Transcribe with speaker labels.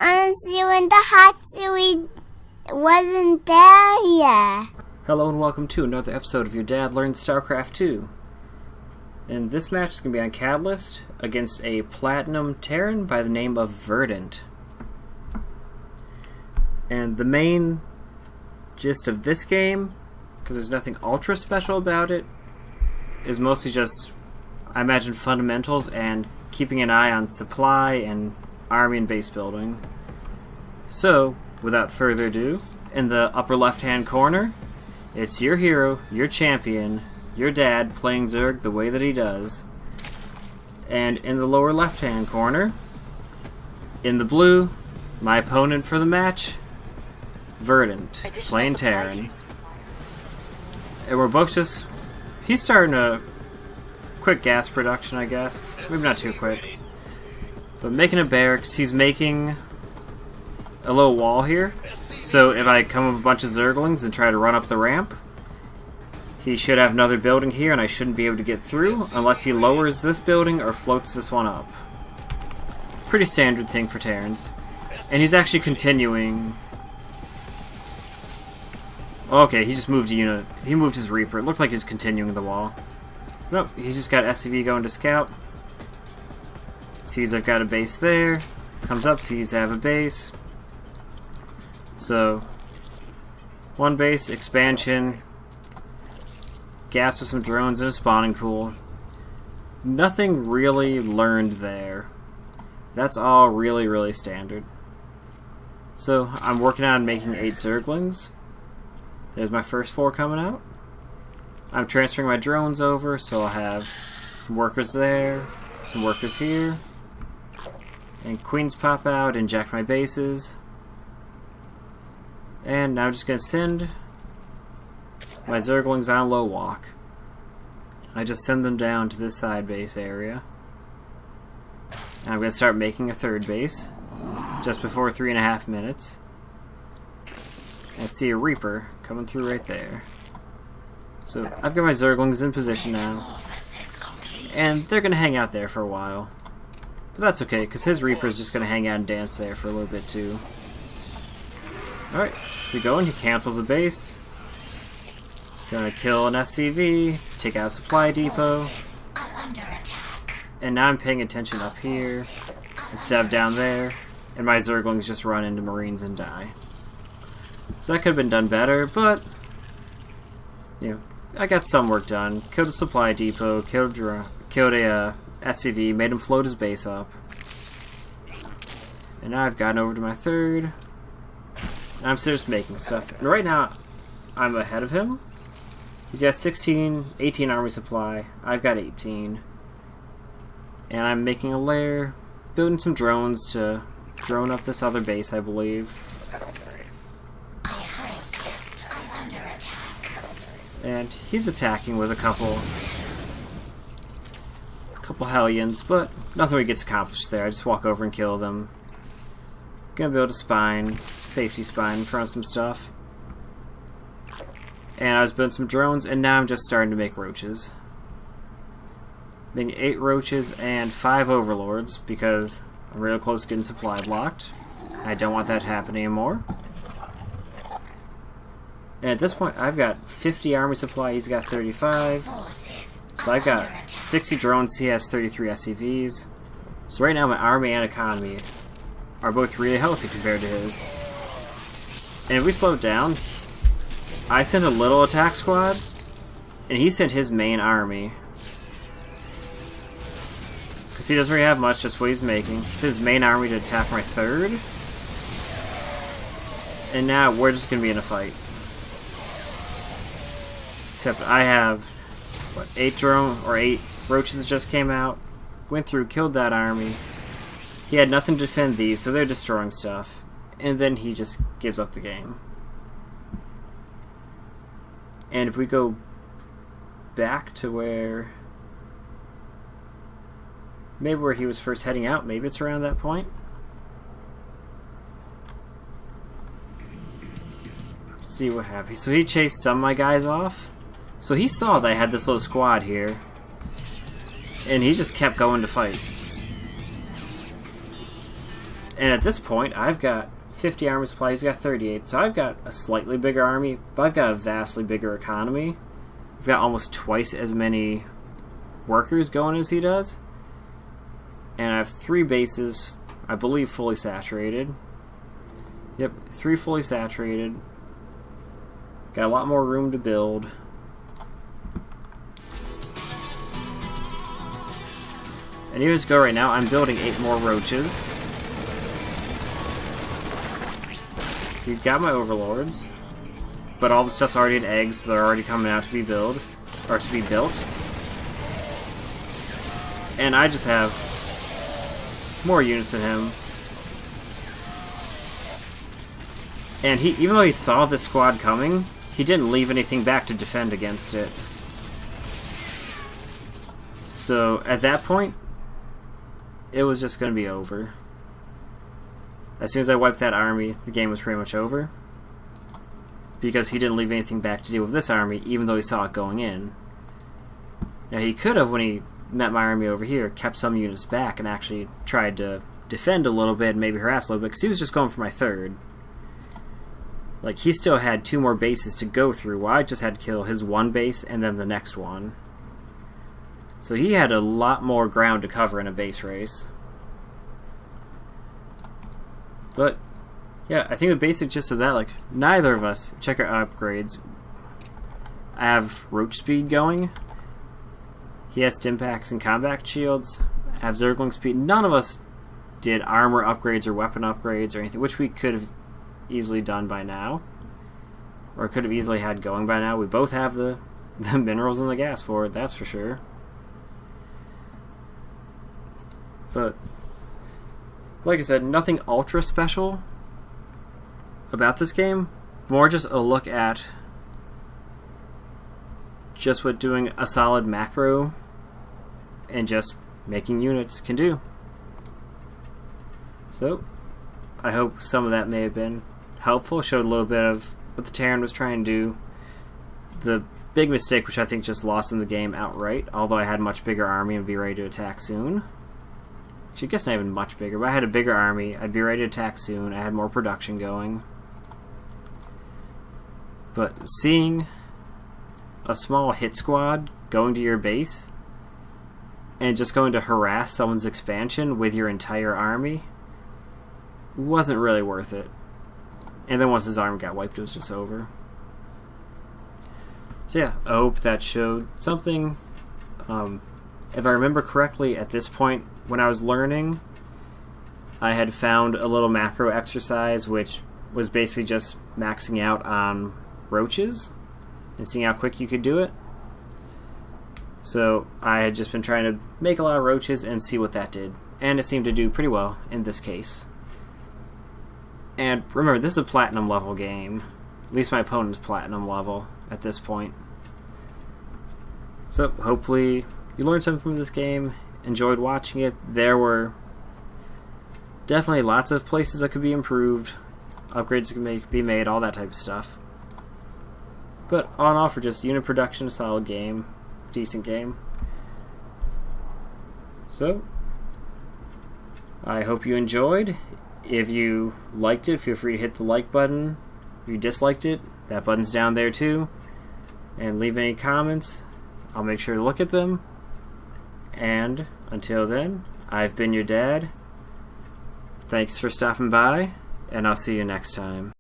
Speaker 1: See when the hot seaweed wasn't there yet.
Speaker 2: Hello and welcome to another episode of Your Dad Learns StarCraft 2. And this match is going to be on Catalyst against a Platinum Terran by the name of Verdant. And the main gist of this game, because there's nothing ultra special about it, is mostly just, I imagine, fundamentals and keeping an eye on supply and army and base building. So, without further ado, in the upper left-hand corner, it's your hero, your champion, your dad playing Zerg the way that he does. And in the lower left-hand corner, in the blue, my opponent for the match, Verdant, playing Terran. And we're both just... He's starting a quick gas production, I guess. Maybe not too quick. But making a barracks, he's making a little wall here. So if I come with a bunch of Zerglings and try to run up the ramp, he should have another building here and I shouldn't be able to get through unless he lowers this building or floats this one up. Pretty standard thing for Terrans. And he's actually continuing... Okay, he just moved a unit. He moved his Reaper. It looked like he's continuing the wall. Nope, he's just got SCV going to scout. Sees I've got a base there. Comes up, sees I have a base. So, one base, expansion, gas with some drones and a spawning pool. Nothing really learned there. That's all really, really standard. So, I'm working on making 8 Zerglings. There's my first 4 coming out. I'm transferring my drones over, so I'll have some workers there, some workers here. And queens pop out, inject my bases. And now I'm just going to send my Zerglings on low walk. I just send them down to this side base area. And I'm going to start making a third base just before 3.5 minutes. I see a Reaper coming through right there. So I've got my Zerglings in position now. And they're going to hang out there for a while. But that's okay, because his Reaper is just going to hang out and dance there for a little bit too. Alright, if we go and he cancels a base. Gonna kill an SCV, take out a supply depot. And now I'm paying attention up here instead of down there. And my Zerglings just run into Marines and die. So that could have been done better, but... You know, I got some work done. Killed a supply depot, killed a SCV, made him float his base up. And now I've gotten over to my third. And I'm still just making stuff. And right now, I'm ahead of him. He's got 18 army supply. I've got 18. And I'm making a lair, building some drones to drone up this other base, I believe. And he's attacking with a couple Hellions, but nothing really gets accomplished there. I just walk over and kill them. Gonna build a spine, safety spine in front of some stuff. And I was building some drones, and now I'm just starting to make Roaches. Making 8 Roaches and 5 Overlords, because I'm real close to getting supply blocked. I don't want that to happen anymore. And at this point, I've got 50 army supply, he's got 35. So I've got 60 drones, he has 33 SCVs. So right now my army and economy are both really healthy compared to his. And if we slow down, I sent a little attack squad, and he sent his main army. Because he doesn't really have much, just what he's making. He sent his main army to attack my third. And now we're just going to be in a fight. Except I have, what, 8 Roaches just came out. Went through, killed that army. He had nothing to defend these, so they're destroying stuff. And then he just gives up the game. And if we go back to where... Maybe where he was first heading out, maybe it's around that point. Let's see what happened. So he chased some of my guys off. So he saw that I had this little squad here. And he just kept going to fight. And at this point, I've got 50 army supply, he's got 38, so I've got a slightly bigger army, but I've got a vastly bigger economy. I've got almost twice as many workers going as he does. And I have 3 bases, I believe, fully saturated. Yep, 3 fully saturated. Got a lot more room to build. And here's go right now. I'm building 8 more roaches. He's got my overlords, but all the stuff's already in eggs, so they're already coming out to be built. And I just have more units than him. And he, even though he saw this squad coming, he didn't leave anything back to defend against it. So at that point, it was just going to be over. As soon as I wiped that army, the game was pretty much over. Because he didn't leave anything back to deal with this army, even though he saw it going in. Now he could have, when he met my army over here, kept some units back and actually tried to defend a little bit and maybe harass a little bit, because he was just going for my 3rd. Like, he still had 2 more bases to go through, while I just had to kill his 1 base and then the next one. So he had a lot more ground to cover in a base race. But, yeah, I think the basic gist of that, like, neither of us, check our upgrades. I have roach speed going. He has stim packs and combat shields. I have zergling speed. None of us did armor upgrades or weapon upgrades or anything, which we could have easily done by now. Or could have easily had going by now. We both have the minerals and the gas for it, that's for sure. But, like I said, nothing ultra special about this game. More just a look at just what doing a solid macro and just making units can do. So, I hope some of that may have been helpful. Showed a little bit of what the Terran was trying to do. The big mistake, which I think just lost in the game outright, although I had a much bigger army and be ready to attack soon. I guess not even much bigger, but I had a bigger army. I'd be ready to attack soon. I had more production going. But seeing a small hit squad going to your base and just going to harass someone's expansion with your entire army wasn't really worth it. And then once his army got wiped, it was just over. So yeah, I hope that showed something. If I remember correctly, at this point, when I was learning, I had found a little macro exercise which was basically just maxing out on roaches and seeing how quick you could do it. So I had just been trying to make a lot of roaches and see what that did. And it seemed to do pretty well in this case. And remember, this is a platinum level game. At least my opponent's platinum level at this point. So hopefully you learned something from this game. Enjoyed watching it. There were definitely lots of places that could be improved, upgrades could be made, all that type of stuff. But on all for just unit production, solid game, decent game. So, I hope you enjoyed. If you liked it, feel free to hit the like button. If you disliked it, that button's down there too. And leave any comments. I'll make sure to look at them. And until then, I've been your dad. Thanks for stopping by, and I'll see you next time.